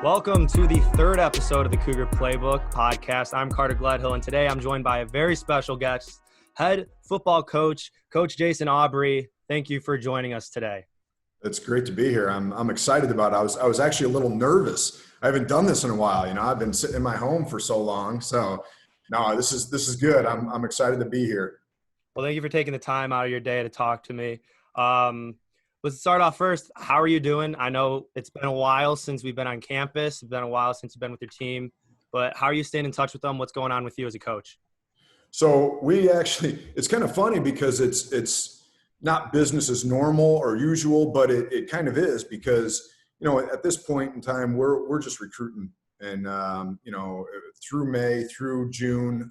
Welcome to the third episode of the Cougar Playbook podcast. I'm Carter Gledhill, and today I'm joined by a very special guest, head football coach, Coach Jason Aubry. Thank you for joining us today. It's great to be here. I'm excited about it. I was actually a little nervous. I haven't done this in a while. I've been sitting in my home for so long. So no, this is good. I'm excited to be here. Well, thank you for taking the time out of your day to talk to me. Let's start off first. How are you doing? I know it's been a while since we've been on campus. It's been a while since you've been with your team. But how are you staying in touch with them? What's going on with you as a coach? So it's kind of funny because it's not business as normal or usual, but it kind of is because, at this point in time, we're just recruiting. And, through May, through June,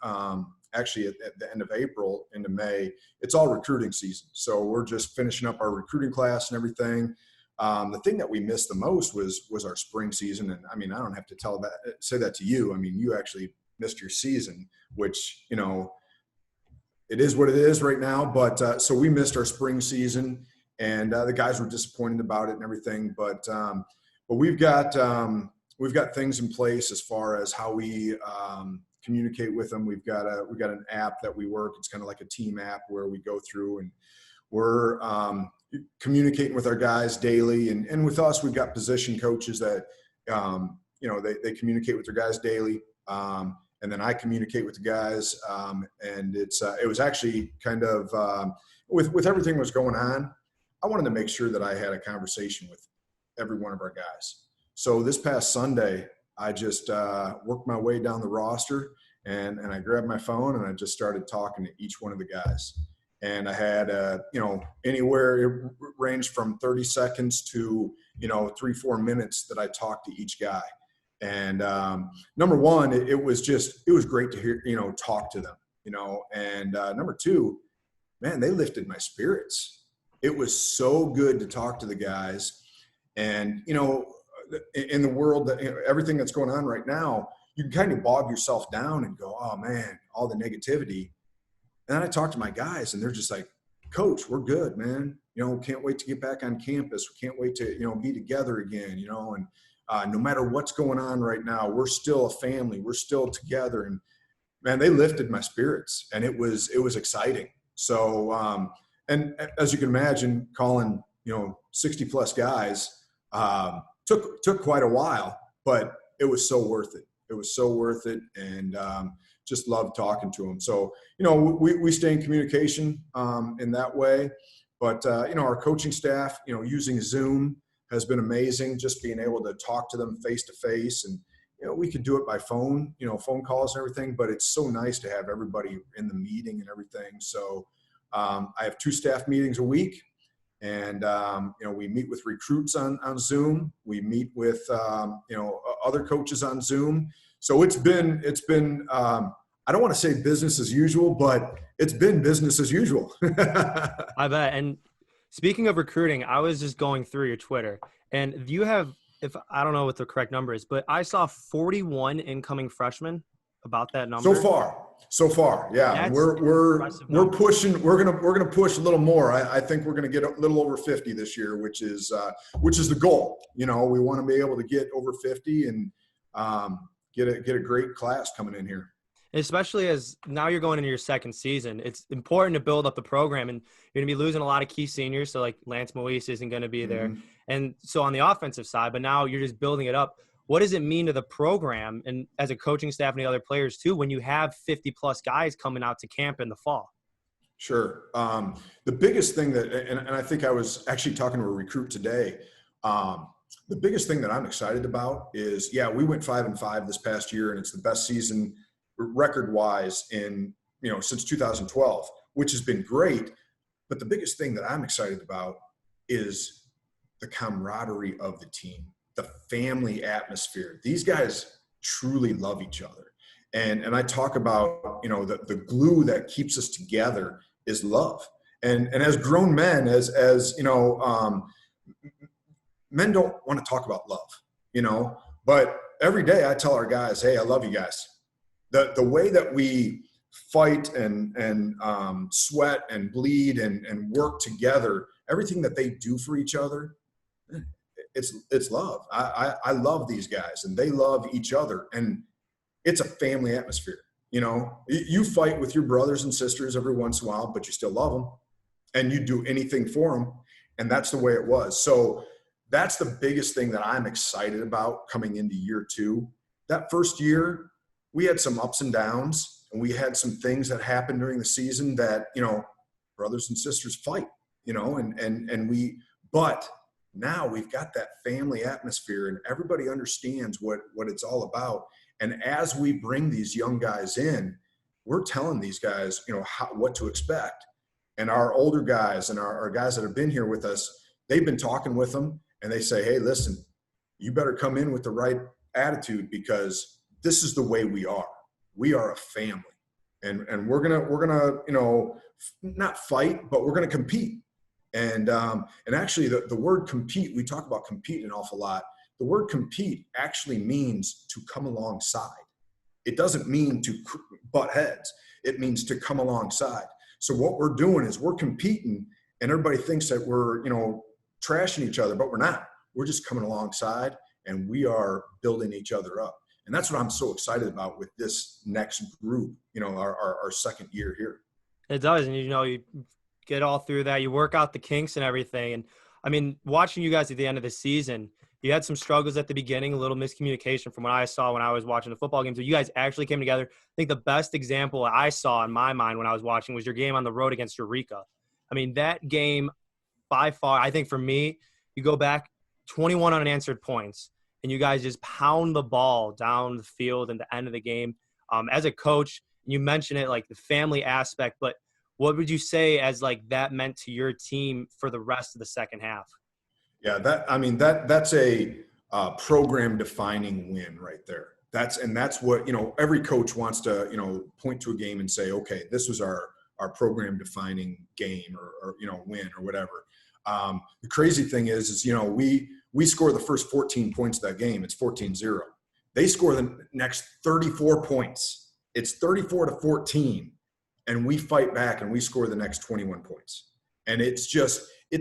actually at the end of April into May, it's all recruiting season. So we're just finishing up our recruiting class and everything. The thing that we missed the most was our spring season. And I don't have to say that to you. You actually missed your season, which, it is what it is right now. But so we missed our spring season, and the guys were disappointed about it and everything. But we've got things in place as far as how we communicate with them. We've got an app that we work. It's kind of like a team app where we go through and we're communicating with our guys daily. And with us, we've got position coaches that they communicate with their guys daily. And then I communicate with the guys. And it was actually kind of with everything that was going on, I wanted to make sure that I had a conversation with every one of our guys. So this past Sunday, I just worked my way down the roster and I grabbed my phone and I just started talking to each one of the guys. And I had, anywhere, it ranged from 30 seconds to, 3-4 minutes that I talked to each guy. And number one, it was great to hear, talk to them, and number two, man, they lifted my spirits. It was so good to talk to the guys. And, in the world, everything that's going on right now, you can kind of bog yourself down and go, oh man, all the negativity. And then I talk to my guys and they're just like, Coach, we're good, man. Can't wait to get back on campus. We can't wait to, be together again, and no matter what's going on right now, we're still a family. We're still together. And man, they lifted my spirits and it was exciting. So, and as you can imagine, calling, 60 plus guys, took quite a while, but it was so worth it. It was so worth it, and just loved talking to them. So, we stay in communication in that way. But, our coaching staff, using Zoom has been amazing, just being able to talk to them face-to-face. And, we could do it by phone, phone calls and everything, but it's so nice to have everybody in the meeting and everything. So I have 2 staff meetings a week. And, we meet with recruits on Zoom. We meet with, other coaches on Zoom. So it's been I don't want to say business as usual, but it's been business as usual. I bet. And speaking of recruiting, I was just going through your Twitter, and you have, I don't know what the correct number is, but I saw 41 incoming freshmen. About that number so far, yeah. We're pushing. We're gonna push a little more. I think we're gonna get a little over 50 this year, which is the goal. We want to be able to get over 50 and get a great class coming in here. Especially as now you're going into your second season, it's important to build up the program, and you're going to be losing a lot of key seniors. So like Lance Moise isn't going to be there. Mm-hmm. And so on the offensive side, but now you're just building it up. What does it mean to the program and as a coaching staff and the other players too, when you have 50 plus guys coming out to camp in the fall? Sure. The biggest thing and I think I was actually talking to a recruit today. The biggest thing that I'm excited about is, we went 5-5 this past year, and it's the best season record wise in, since 2012, which has been great. But the biggest thing that I'm excited about is the camaraderie of the team, the family atmosphere. These guys truly love each other. And I talk about, the glue that keeps us together is love. And as grown men, men don't want to talk about love, but every day I tell our guys, hey, I love you guys. The way that we fight and sweat and bleed and work together, everything that they do for each other, it's love. I love these guys, and they love each other, and it's a family atmosphere. You know, you fight with your brothers and sisters every once in a while, but you still love them, and you do anything for them, and that's the way it was. So that's the biggest thing that I'm excited about coming into year 2. That first year, we had some ups and downs, and we had some things that happened during the season that, you know, brothers and sisters fight, you know, but now we've got that family atmosphere, and everybody understands what it's all about. And as we bring these young guys in, we're telling these guys, you know, what to expect. And our older guys and our guys that have been here with us, they've been talking with them, and they say, hey, listen, you better come in with the right attitude, because this is the way we are. We are a family, and we're gonna, you know, not fight, but we're gonna compete. And actually the word compete, we talk about compete an awful lot. The word compete actually means to come alongside. It doesn't mean to butt heads. It means to come alongside. So what we're doing is we're competing, and everybody thinks that we're, you know, trashing each other, but we're not. We're just coming alongside, and we are building each other up. And that's what I'm so excited about with this next group, you know, our second year here. It does. And, you know, you get all through that. You work out the kinks and everything. And, I mean, watching you guys at the end of the season, you had some struggles at the beginning, a little miscommunication from what I saw when I was watching the football games. But you guys actually came together. I think the best example I saw in my mind when I was watching was your game on the road against Eureka. I mean, that game, by far, I think for me, you go back 21 unanswered points, and you guys just pound the ball down the field at the end of the game. As a coach, you mentioned it, like the family aspect, but what would you say as like that meant to your team for the rest of the second half? Yeah, that's a program defining win right there. That's what, you know, every coach wants to, you know, point to a game and say, okay, this was our program defining game or you know, win or whatever. The crazy thing is, you know, we score the first 14 points of that game. It's 14-0. They score the next 34 points. It's 34-14. And we fight back and we score the next 21 points. And it's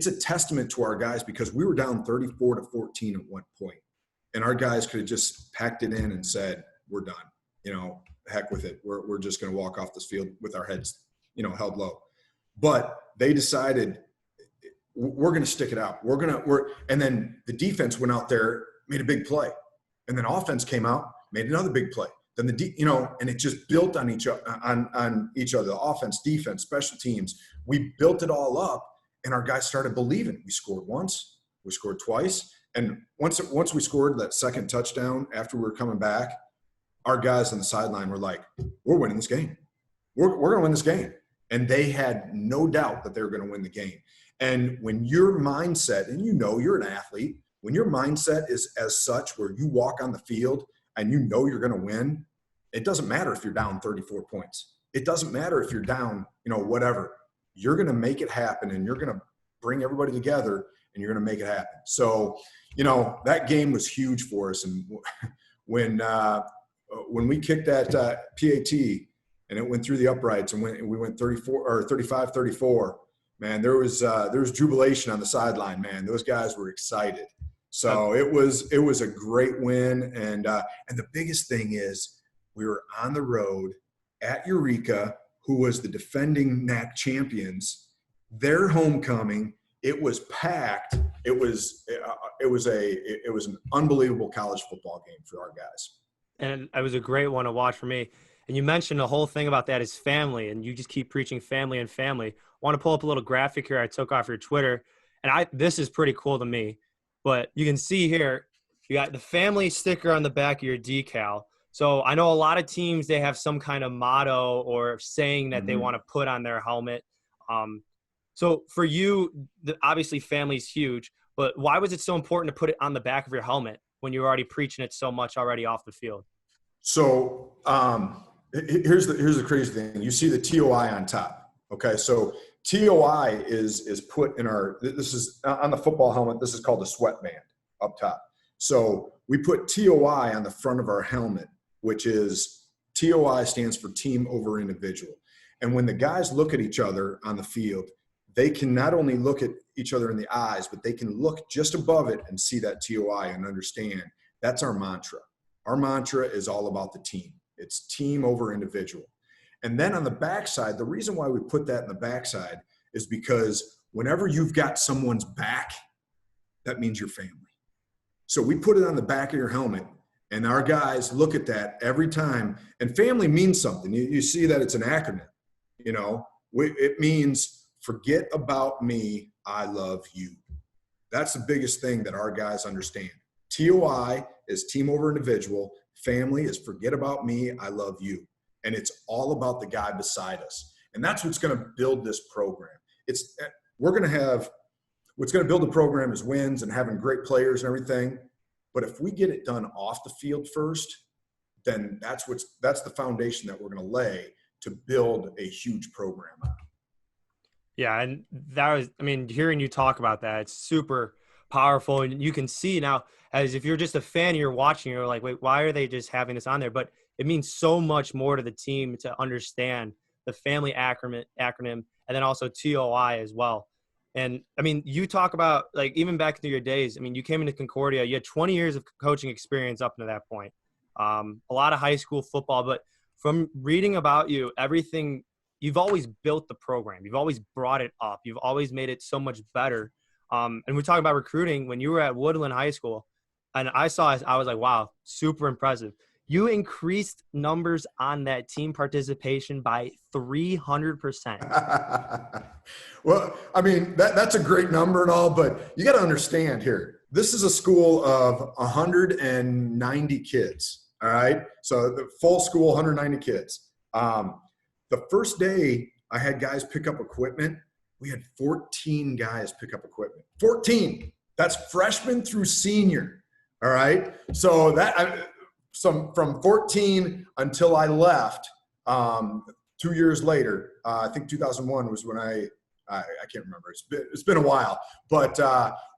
a testament to our guys, because we were down 34-14 at one point. And our guys could have just packed it in and said, we're done. You know, heck with it. We're just going to walk off this field with our heads, you know, held low. But they decided, we're going to stick it out. And then the defense went out there, made a big play. And then offense came out, made another big play. Then and it just built on each other, the offense, defense, special teams. We built it all up, and our guys started believing. We scored once, we scored twice. And once we scored that second touchdown after we were coming back, our guys on the sideline were like, we're winning this game. We're going to win this game. And they had no doubt that they were going to win the game. And when your mindset, and you know you're an athlete, when your mindset is as such where you walk on the field and you know you're going to win, it doesn't matter if you're down 34 points. It doesn't matter if you're down, you know, whatever. You're going to make it happen, and you're going to bring everybody together, and you're going to make it happen. So, you know, that game was huge for us. And when we kicked that PAT and it went through the uprights and we went 35-34, man, there was jubilation on the sideline, man. Those guys were excited. So it was a great win. And the biggest thing is we were on the road at Eureka, who was the defending NAC champions. Their homecoming, it was packed. It was an unbelievable college football game for our guys. And it was a great one to watch for me. And you mentioned the whole thing about that is family, and you just keep preaching family and family. I want to pull up a little graphic here I took off your Twitter, and this is pretty cool to me. But you can see here, you got the family sticker on the back of your decal. So I know a lot of teams, they have some kind of motto or saying that they want to put on their helmet. So for you, obviously family is huge, but why was it so important to put it on the back of your helmet when you were already preaching it so much already off the field? So here's the crazy thing. You see the TOI on top. Okay, so TOI is put in this is on the football helmet. This is called a sweatband up top. So we put TOI on the front of our helmet, which is TOI stands for team over individual. And when the guys look at each other on the field, they can not only look at each other in the eyes, but they can look just above it and see that TOI and understand that's our mantra. Our mantra is all about the team. It's team over individual. And then on the backside, the reason why we put that in the backside is because whenever you've got someone's back, that means your family. So we put it on the back of your helmet, and our guys look at that every time. And family means something. You see that it's an acronym. You know, it means forget about me, I love you. That's the biggest thing that our guys understand. TOI is team over individual. Family is forget about me, I love you. And it's all about the guy beside us. And that's what's going to build this program. What's going to build the program is wins and having great players and everything. But if we get it done off the field first, then that's the foundation that we're going to lay to build a huge program on. Yeah, and that was, I mean, hearing you talk about that, it's super powerful. And you can see now, as if you're just a fan, you're watching, you're like, wait, why are they just having this on there? But it means so much more to the team to understand the family acronym and then also TOI as well. And I mean, you talk about, like, even back into your days, I mean, you came into Concordia, you had 20 years of coaching experience up to that point, a lot of high school football, but from reading about you, everything, you've always built the program. You've always brought it up. You've always made it so much better. And we talk about recruiting. When you were at Woodland High School, and I was like, wow, super impressive. You increased numbers on that team participation by 300%. Well, I mean, that's a great number and all, but you got to understand here, this is a school of 190 kids, all right? So the full school, 190 kids. The first day I had guys pick up equipment, we had 14 guys pick up equipment. 14. That's freshman through senior, all right? So from 14 until I left, 2 years later, I think 2001 was when I can't remember. It's been a while, but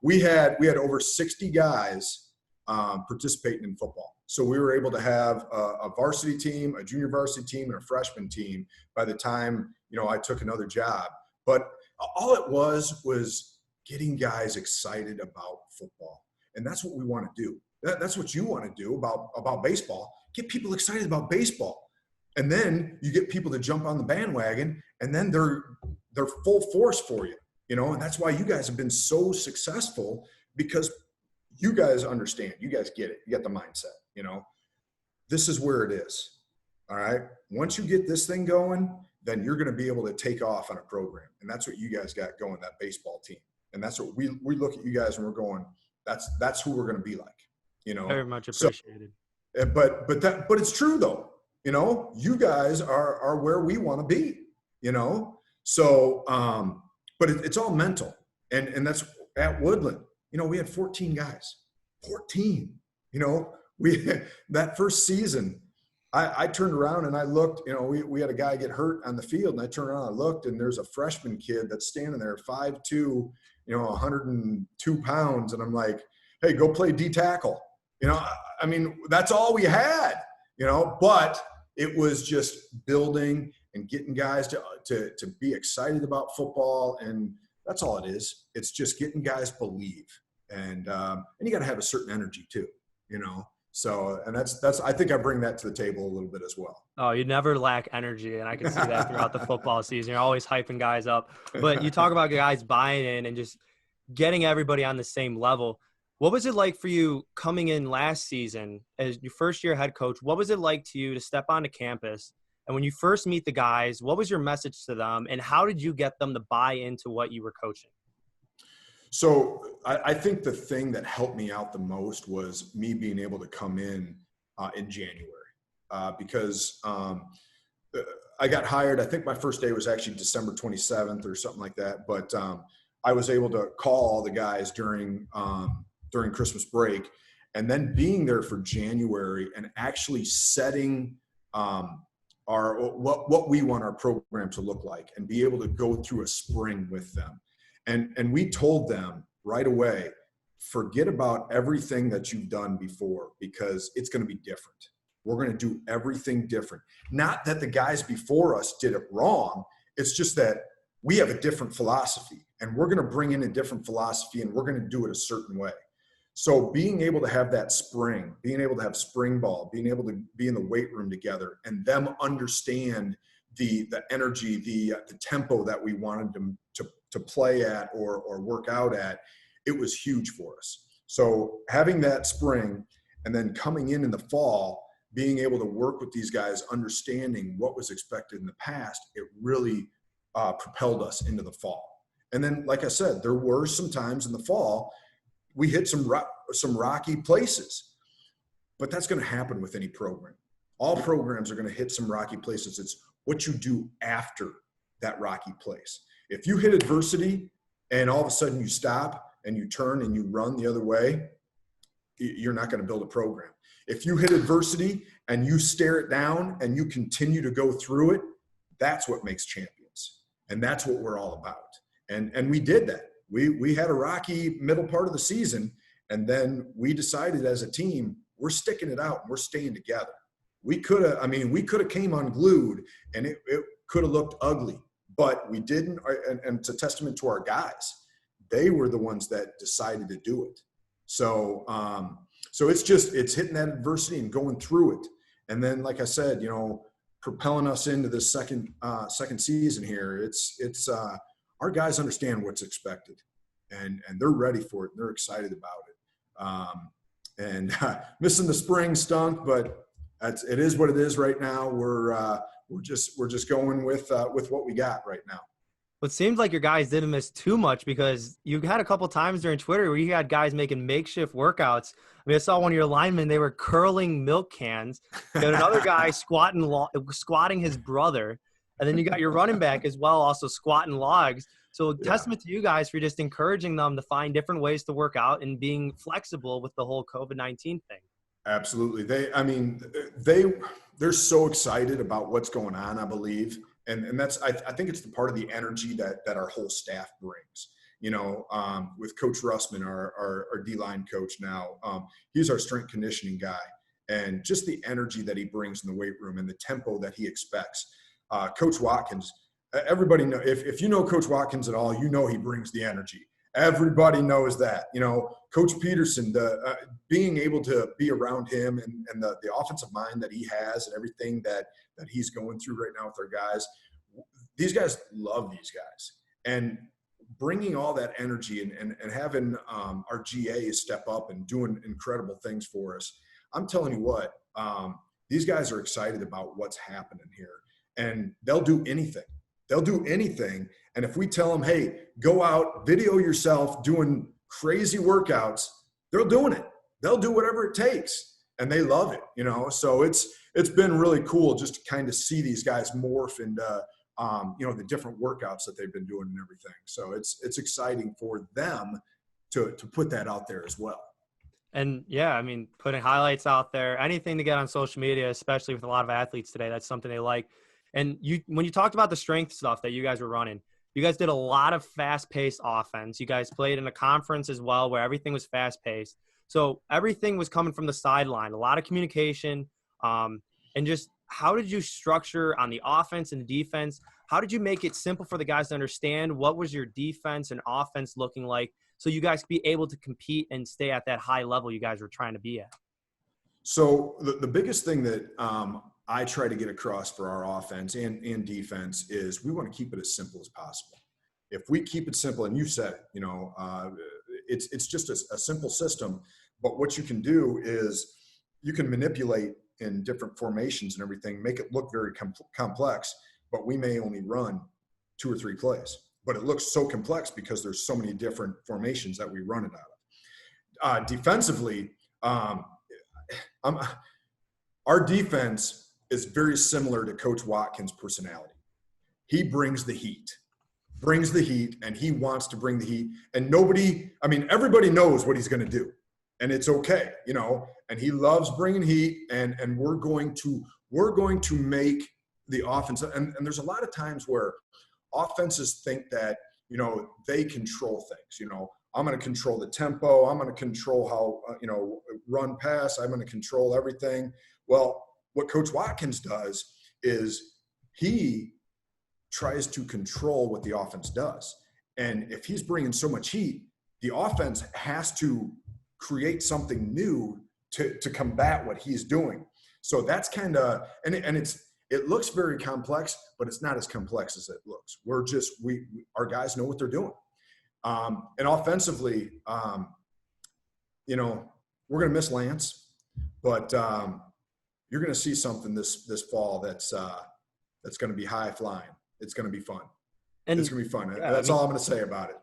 we had over 60 guys participating in football. So we were able to have a varsity team, a junior varsity team, and a freshman team by the time, I took another job. But all it was getting guys excited about football. And that's what we want to do. That's what you want to do about baseball. Get people excited about baseball. And then you get people to jump on the bandwagon, and then they're full force for you, and that's why you guys have been so successful, because you guys understand, you guys get it. You got the mindset, this is where it is. All right. Once you get this thing going, then you're going to be able to take off on a program. And that's what you guys got going, that baseball team. And that's what we look at you guys and we're going, that's who we're going to be like, Very much appreciated. So, but it's true though. You guys are where we want to be, So, but it's all mental. And that's at Woodland, we had 14 guys, 14, that first season, I turned around and I looked, we had a guy get hurt on the field, and I turned around and I looked, and there's a freshman kid that's standing there, 5'2", 102 pounds. And I'm like, hey, go play D tackle. I mean, that's all we had, but it was just building and getting guys to be excited about football. And that's all it is. It's just getting guys believe. And you got to have a certain energy too, So, and that's, I think I bring that to the table a little bit as well. Oh, you never lack energy. And I can see that throughout the football season. You're always hyping guys up, but you talk about guys buying in and just getting everybody on the same level. What was it like for you coming in last season as your first year head coach? What was it like to you to step onto campus? And when you first meet the guys, what was your message to them? And how did you get them to buy into what you were coaching? So I think the thing that helped me out the most was me being able to come in January because I got hired. I think my first day was actually December 27th or something like that. But I was able to call all the guys during Christmas break, and then being there for January and actually setting what we want our program to look like, and be able to go through a spring with them. And we told them right away, forget about everything that you've done before, because it's going to be different. We're going to do everything different. Not that the guys before us did it wrong. It's just that we have a different philosophy, and we're going to bring in a different philosophy, and we're going to do it a certain way. So being able to have that spring, being able to have spring ball, being able to be in the weight room together, and them understand the energy, the tempo that we wanted them to play at or work out at, it was huge for us. So having that spring and then coming in the fall, being able to work with these guys, understanding what was expected in the past, it really propelled us into the fall. And then, like I said, there were some times in the fall we hit some rocky places, but that's going to happen with any program. All programs are going to hit some rocky places. It's what you do after that rocky place. If you hit adversity and all of a sudden you stop and you turn and you run the other way, you're not going to build a program. If you hit adversity and you stare it down and you continue to go through it, that's what makes champions. And that's what we're all about. And we did that. We had a rocky middle part of the season, and then we decided as a team, we're sticking it out and we're staying together. We could have came unglued and it could have looked ugly, but we didn't. And it's a testament to our guys. They were the ones that decided to do it. So it's hitting that adversity and going through it. And then, like I said, propelling us into the second season here. It's our guys understand what's expected, and they're ready for it. And they're excited about it. Missing the spring stunk, but it is what it is right now. We're just going with what we got right now. Well, it seems like your guys didn't miss too much, because you had a couple times during Twitter where you had guys making makeshift workouts. I mean, I saw one of your linemen, they were curling milk cans. You had another guy squatting his brother. And then you got your running back as well, also squatting logs. So testament to you guys for just encouraging them to find different ways to work out and being flexible with the whole COVID-19 thing. Absolutely. They're so excited about what's going on, I believe. And that's, I think it's the part of the energy that our whole staff brings, with Coach Russman, our D-line coach now. He's our strength conditioning guy, and just the energy that he brings in the weight room and the tempo that he expects. Coach Watkins, everybody know, if you know Coach Watkins at all, he brings the energy. Everybody knows that. Coach Peterson, being able to be around him and the offensive mind that he has and everything that he's going through right now with our guys, these guys love these guys. And bringing all that energy and having our GAs step up and doing incredible things for us, I'm telling you what, these guys are excited about what's happening here. And they'll do anything. They'll do anything. And if we tell them, hey, go out, video yourself doing crazy workouts, they're doing it. They'll do whatever it takes. And they love it, So it's been really cool just to kind of see these guys morph into, the different workouts that they've been doing and everything. So it's exciting for them to put that out there as well. And putting highlights out there, anything to get on social media, especially with a lot of athletes today, that's something they like. And when you talked about the strength stuff that you guys were running, you guys did a lot of fast-paced offense. You guys played in a conference as well where everything was fast-paced. So everything was coming from the sideline, a lot of communication. And just how did you structure on the offense and the defense? How did you make it simple for the guys to understand what was your defense and offense looking like so you guys could be able to compete and stay at that high level you guys were trying to be at? So the biggest thing that I try to get across for our offense and defense is we want to keep it as simple as possible. If we keep it simple, and you said it, it's just a simple system, but what you can do is you can manipulate in different formations and everything, make it look very complex, but we may only run 2 or 3 plays, but it looks so complex because there's so many different formations that we run it out of. Defensively, our defense is very similar to Coach Watkins' personality. He brings the heat, and he wants to bring the heat. And everybody knows what he's going to do, and it's okay, and he loves bringing heat, and we're going to make the offense. And there's a lot of times where offenses think that, they control things, I'm going to control the tempo. I'm going to control how, run pass. I'm going to control everything. Well, what Coach Watkins does is he tries to control what the offense does. And if he's bringing so much heat, the offense has to create something new to combat what he's doing. So that's kind of, and it looks very complex, but it's not as complex as it looks. Our guys know what they're doing. And offensively, we're going to miss Lance, but you're going to see something this fall that's going to be high flying. It's going to be fun. And it's going to be fun. Yeah, that's all I'm going to say about it.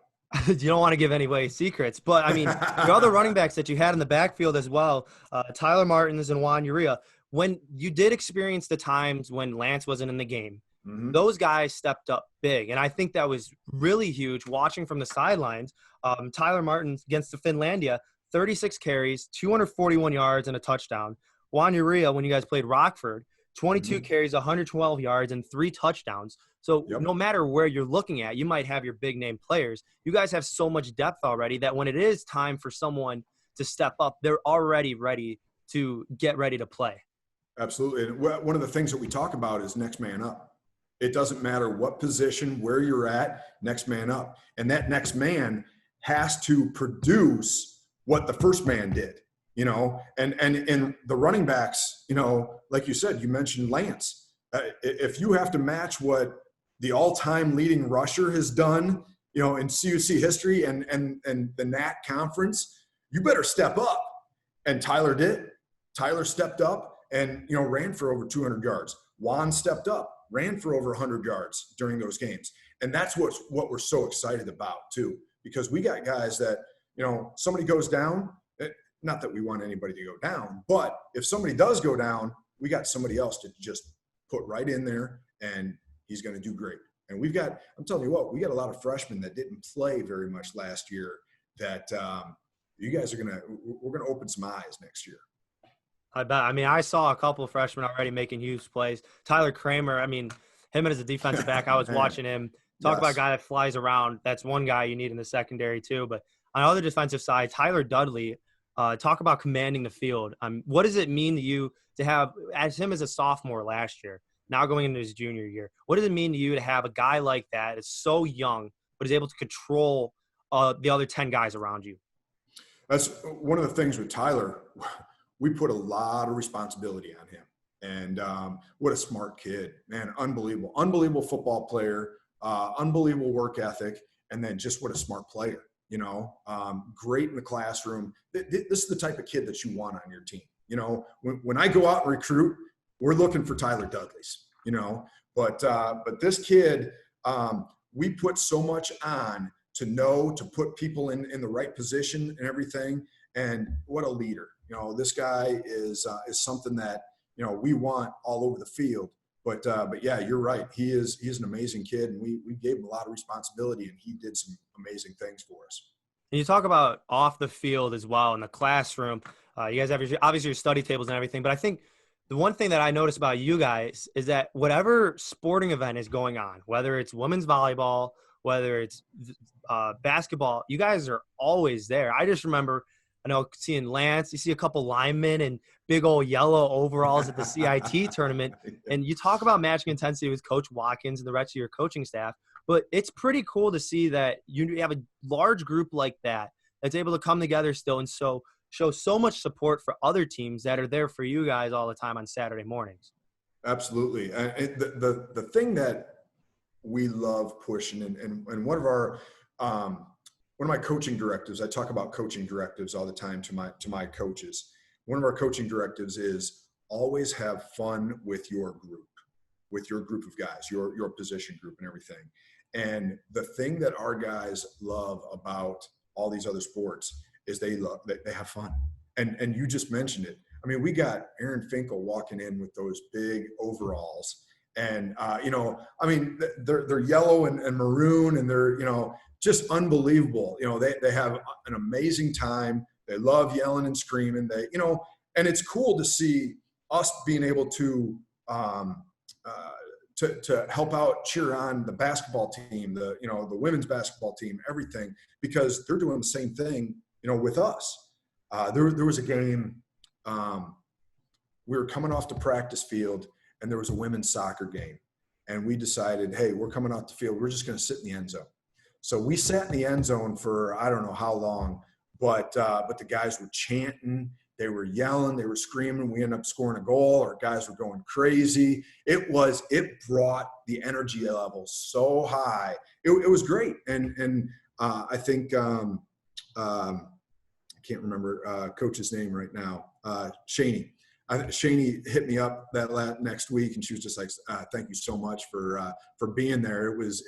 You don't want to give any secrets, but I mean, the other running backs that you had in the backfield as well, Tyler Martins and Juan Uria, when you did experience the times when Lance wasn't in the game, those guys stepped up big. And I think that was really huge watching from the sidelines. Tyler Martins against the Finlandia, 36 carries, 241 yards and a touchdown. Juan Uria, when you guys played Rockford, 22 carries, 112 yards, and 3 touchdowns. So no matter where you're looking at, you might have your big name players. You guys have so much depth already that when it is time for someone to step up, they're already ready to get ready to play. Absolutely. And one of the things that we talk about is next man up. It doesn't matter what position, where you're at, next man up. And that next man has to produce what the first man did. And the running backs, like you said, you mentioned Lance. If you have to match what the all-time leading rusher has done, in CUC history and the NAC conference, you better step up. And Tyler did. Tyler stepped up and, ran for over 200 yards. Juan stepped up, ran for over 100 yards during those games. And that's what we're so excited about too, because we got guys that, somebody goes down. Not that we want anybody to go down, but if somebody does go down, we got somebody else to just put right in there and he's going to do great. And I'm telling you what, we got a lot of freshmen that didn't play very much last year that you guys we're going to open some eyes next year. I bet. I mean, I saw a couple of freshmen already making huge plays. Tyler Kramer, I mean, him as a defensive back, I was watching him. Talk about a guy that flies around. That's one guy you need in the secondary too. But on the other defensive side, Tyler Dudley, talk about commanding the field. What does it mean to you to have as him as a sophomore last year, now going into his junior year? What does it mean to you to have a guy like that is so young but is able to control the other 10 guys around you? That's one of the things with Tyler. We put a lot of responsibility on him. And what a smart kid, man. Unbelievable football player, unbelievable work ethic, and then just what a smart player. Great in the classroom. This is the type of kid that you want on your team. When I go out and recruit, we're looking for Tyler Dudleys, but this kid, we put so much on to put people in the right position and everything. And what a leader, this guy is something that, we want all over the field. But yeah, you're right. He's an amazing kid, and we gave him a lot of responsibility, and he did some amazing things for us. And you talk about off the field as well in the classroom. You guys have obviously your study tables and everything, but I think the one thing that I notice about you guys is that whatever sporting event is going on, whether it's women's volleyball, whether it's basketball, you guys are always there. I just remember, seeing Lance, you see a couple linemen and big old yellow overalls at the CIT tournament. And you talk about matching intensity with Coach Watkins and the rest of your coaching staff. But it's pretty cool to see that you have a large group like that that's able to come together still and show so much support for other teams that are there for you guys all the time on Saturday mornings. Absolutely. The thing that we love pushing, and one of my coaching directives, I talk about coaching directives all the time to my coaches. One of our coaching directives is always have fun with your group of guys, your position group and everything. And the thing that our guys love about all these other sports is they have fun. And you just mentioned it. I mean, we got Aaron Finkel walking in with those big overalls, and they're yellow and maroon, and they're just unbelievable. They have an amazing time. They love yelling and screaming. And it's cool to see us being able to help out, cheer on the basketball team, the women's basketball team, everything, because they're doing the same thing, with us. There was a game, we were coming off the practice field, and there was a women's soccer game. and we decided, hey, we're coming out the field. We're just going to sit in the end zone. So we sat in the end zone for I don't know how long, but the guys were chanting, they were yelling, they were screaming. We ended up scoring a goal. Our guys were going crazy. It brought the energy level so high. It was great, and I think I can't remember coach's name right now. Shaney. Shaney hit me up that next week, and she was just like, "Thank you so much for being there. It was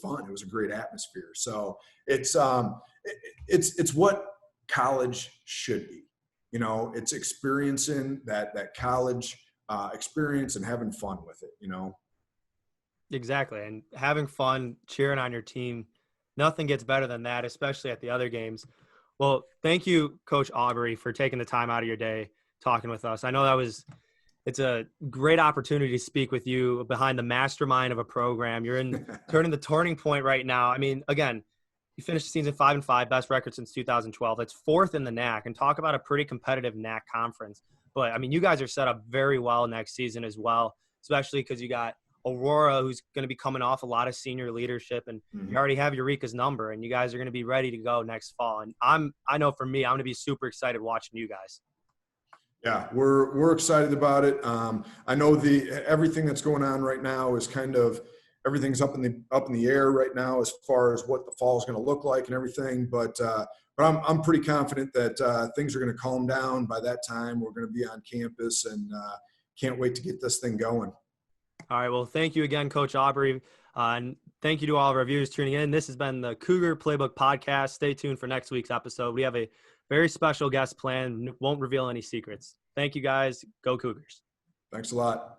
fun. It was a great atmosphere." So it's what college should be. You know, it's experiencing that college experience and having fun with it. You know. Exactly, and having fun, cheering on your team, nothing gets better than that, especially at the other games. Well, thank you, Coach Aubry, for taking the time out of your day talking with us. I know it's a great opportunity to speak with you behind the mastermind of a program. You're turning the turning point right now. I mean, again, you finished the season 5-5, best record since 2012. That's fourth in the NAC, and talk about a pretty competitive NAC conference. But I mean, you guys are set up very well next season as well, especially because you got Aurora, who's going to be coming off a lot of senior leadership, and you already have Eureka's number, and you guys are going to be ready to go next fall. And I know for me, I'm going to be super excited watching you guys. Yeah, we're excited about it. I know everything that's going on right now is kind of everything's up in the air right now as far as what the fall is going to look like and everything. But I'm pretty confident that things are going to calm down by that time. We're going to be on campus, and can't wait to get this thing going. All right. Well, thank you again, Coach Aubry. And thank you to all of our viewers tuning in. This has been the Cougar Playbook Podcast. Stay tuned for next week's episode. We have a very special guest planned. Won't reveal any secrets. Thank you, guys. Go Cougars. Thanks a lot.